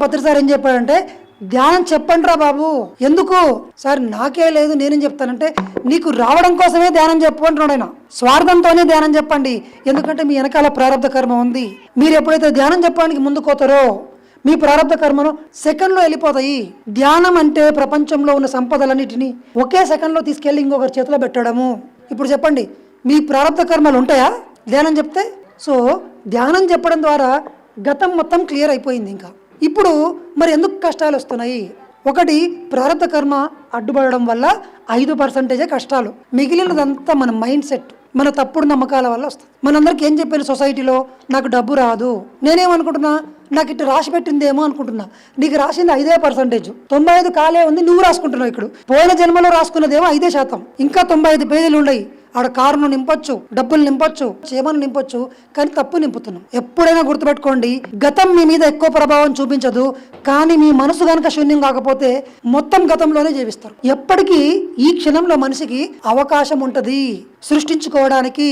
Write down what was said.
పత్రి sir ఏం చెప్పాడంటే, ధ్యానం చెప్పండి రా బాబు. ఎందుకు సార్? నాకే లేదు, నేనేం చెప్తానంటే, నీకు రావడం కోసమే ధ్యానం చెప్పు అంటున్నాడు ఆయన. స్వార్థంతోనే ధ్యానం చెప్పండి, ఎందుకంటే మీ వెనకాల ప్రారంభ కర్మ ఉంది. మీరు ఎప్పుడైతే ధ్యానం చెప్పడానికి ముందుకోతారో మీ ప్రారంభ కర్మను సెకండ్లో వెళ్ళిపోతాయి. ధ్యానం అంటే ప్రపంచంలో ఉన్న సంపదలన్నిటినీ ఒకే సెకండ్లో తీసుకెళ్ళి ఇంకొకరి చేతిలో పెట్టడము. ఇప్పుడు చెప్పండి, మీ ప్రారంభ కర్మలు ఉంటాయా ధ్యానం చెప్తే? సో ధ్యానం చెప్పడం ద్వారా గతం మొత్తం క్లియర్ అయిపోయింది. ఇంకా ఇప్పుడు మరి ఎందుకు కష్టాలు వస్తున్నాయి? ఒకటి, ప్రారంభ కర్మ అడ్డుపడడం వల్ల 5% కష్టాలు. మిగిలినదంతా మన మైండ్ సెట్, మన తప్పుడు నమ్మకాల వల్ల వస్తుంది. మనందరికి ఏం చెప్పారు సొసైటీలో, నాకు డబ్బు రాదు. నేనేమనుకుంటున్నా, నాకు ఇట్లా రాసి పెట్టిందేమో అనుకుంటున్నా. నీకు రాసింది 5%, 95 కాలే ఉంది, నువ్వు రాసుకుంటున్నావు. ఇక్కడ పోయిన జన్మలో రాసుకున్నదేమో 5%, ఇంకా 95 పేజీలు ఉన్నాయి. ఆడ కారును నింపొచ్చు, డబ్బులు నింపొచ్చు, చేమను నింపొచ్చు, కానీ తప్పు నింపుతున్నాం. ఎప్పుడైనా గుర్తుపెట్టుకోండి, గతం మీ మీద ఎక్కువ ప్రభావం చూపించదు, కానీ మీ మనసు కనుక శూన్యం కాకపోతే మొత్తం గతంలోనే జీవిస్తారు. ఎప్పటికీ ఈ క్షణంలో మనిషికి అవకాశం ఉంటుంది సృష్టించుకోవడానికి,